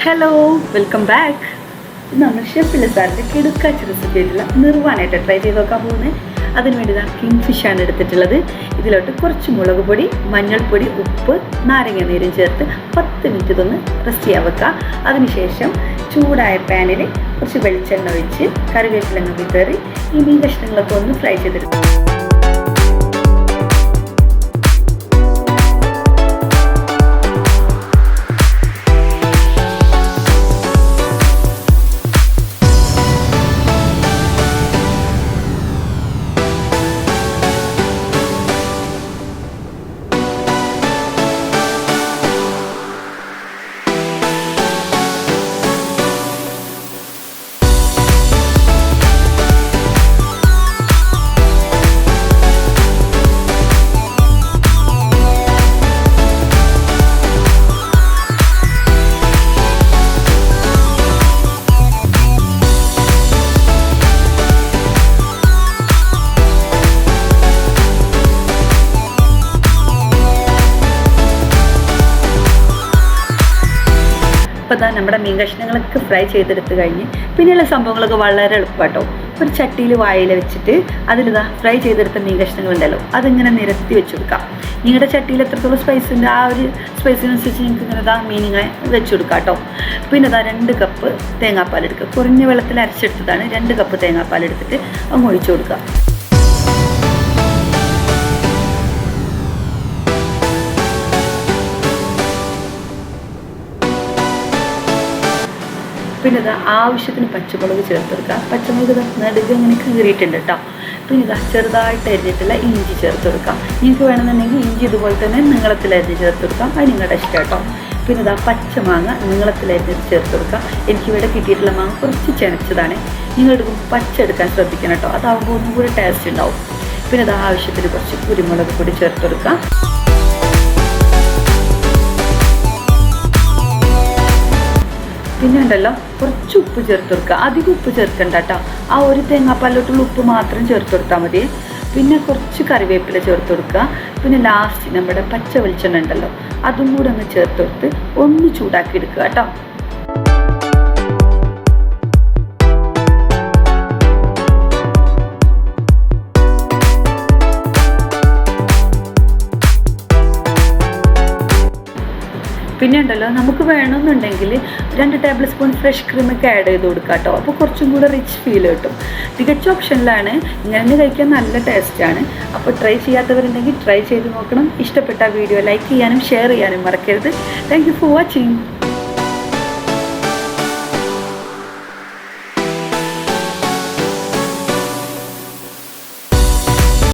Hello, welcome back. നമ്മൾ chef ലിസാറിൻ്റെ കിടുക്കാച്ചി റെസിപ്പിയായിട്ടുള്ള നിർവാനായിട്ട് try ചെയ്ത് നോക്കാൻ പോകുന്നത്. അതിനുവേണ്ടി കിങ് ഫിഷാണ് എടുത്തിട്ടുള്ളത്. ഇതിലോട്ട് കുറച്ച് മുളക് പൊടി, മഞ്ഞൾപ്പൊടി, ഉപ്പ്, നാരങ്ങ നീരും ചേർത്ത് 10 മിനിറ്റ് ഇതൊന്ന് റെസ്റ്റ് ചെയ്യാൻ വെക്കുക. അതിനുശേഷം ചൂടായ പാനിൽ കുറച്ച് വെളിച്ചെണ്ണ ഒഴിച്ച് കറിവേപ്പിലങ്ങ് വിതറി ഈ മീൻ കഷ്ണങ്ങളൊക്കെ ഒന്ന് ഫ്രൈ ചെയ്തെടുക്കുക. അപ്പോൾ നമ്മുടെ മീൻ കഷ്ണങ്ങളൊക്കെ ഫ്രൈ ചെയ്തെടുത്ത് കഴിഞ്ഞ് പിന്നെയുള്ള സംഭവങ്ങളൊക്കെ വളരെ എളുപ്പമാട്ടോ. ഒരു ചട്ടിയിൽ വായിൽ വെച്ചിട്ട് ഫ്രൈ ചെയ്തെടുത്ത മീൻ കഷ്ണങ്ങളുണ്ടല്ലോ, അതിങ്ങനെ നിരത്തി വെച്ച് കൊടുക്കാം. നിങ്ങളുടെ ചട്ടിയിൽ എത്രത്തോളം സ്പൈസ് ഉണ്ട് ആ ഒരു സ്പൈസിനനുസരിച്ച് നിങ്ങൾക്ക് ഇങ്ങനെ മീനിങ്ങനെ വെച്ച് കൊടുക്കാം കേട്ടോ. പിന്നെ 2 കപ്പ് തേങ്ങാപ്പാൽ എടുക്കുക. കുറഞ്ഞ വെള്ളത്തിൽ അരച്ചെടുത്തതാണ്. 2 കപ്പ് തേങ്ങാപ്പാൽ എടുത്തിട്ട് അങ്ങ് ഒഴിച്ചു കൊടുക്കുക. പിന്നെ ആവശ്യത്തിന് പച്ചമുളക് ചേർത്ത് കൊടുക്കുക. പച്ചമുളക് നടുക ഇങ്ങനെ കീറിയിട്ടുണ്ട് കേട്ടോ. പിന്നെ ചെറുതായിട്ട് അരിഞ്ഞിട്ടുള്ള ഇഞ്ചി ചേർത്ത് കൊടുക്കാം. നിങ്ങൾക്ക് വേണമെന്നുണ്ടെങ്കിൽ ഇഞ്ചി ഇതുപോലെ തന്നെ നീളത്തിൽ അരിഞ്ഞ് ചേർത്ത് കൊടുക്കാം. അത് നിങ്ങളുടെ ഇഷ്ടം കേട്ടോ. പിന്നെ പച്ചമാങ്ങ നീളത്തിൽ അരിഞ്ഞ് ചേർത്ത് കൊടുക്കാം. എനിക്കിവിടെ കിട്ടിയിട്ടുള്ള മാങ്ങ കുറച്ച് ചെനച്ചതാണ്. നിങ്ങളെടുക്കും പച്ച എടുക്കാൻ ശ്രദ്ധിക്കണം കേട്ടോ. അതാകുമ്പോൾ ഒന്നും കൂടി ടേസ്റ്റ് ഉണ്ടാവും. പിന്നെ ആവശ്യത്തിന് കുറച്ച് കുരുമുളക് പൊടി ചേർത്ത് കൊടുക്കാം. പിന്നെ ഉണ്ടല്ലോ കുറച്ച് ഉപ്പ് ചേർത്ത് കൊടുക്കുക. അധികം ഉപ്പ് ചേർക്കണ്ട കേട്ടോ. ആ ഒരു തേങ്ങാപ്പാലിലോട്ടുള്ള ഉപ്പ് മാത്രം ചേർത്ത് കൊടുത്താൽ മതി. പിന്നെ കുറച്ച് കറിവേപ്പില ചേർത്ത് കൊടുക്കുക. പിന്നെ ലാസ്റ്റ് നമ്മുടെ പച്ച വെളിച്ചെണ്ണ ഉണ്ടല്ലോ, അതും കൂടെ ഒന്ന് ചേർത്ത് കൊടുത്ത് ഒന്ന് ചൂടാക്കി എടുക്കുക കേട്ടോ. പിന്നെ ഉണ്ടല്ലോ നമുക്ക് വേണമെന്നുണ്ടെങ്കിൽ 2 ടേബിൾ സ്പൂൺ ഫ്രഷ് ക്രീമൊക്കെ ആഡ് ചെയ്ത് കൊടുക്കുക കേട്ടോ. അപ്പോൾ കുറച്ചും കൂടെ റിച്ച് ഫീൽ കിട്ടും. തികച്ച ഓപ്ഷനിലാണ്. ഇങ്ങനെ കഴിക്കാൻ നല്ല ടേസ്റ്റാണ്. അപ്പോൾ ട്രൈ ചെയ്യാത്തവരുണ്ടെങ്കിൽ ട്രൈ ചെയ്ത് നോക്കണം. ഇഷ്ടപ്പെട്ട വീഡിയോ ലൈക്ക് ചെയ്യാനും ഷെയർ ചെയ്യാനും മറക്കരുത്. Thank you for watching.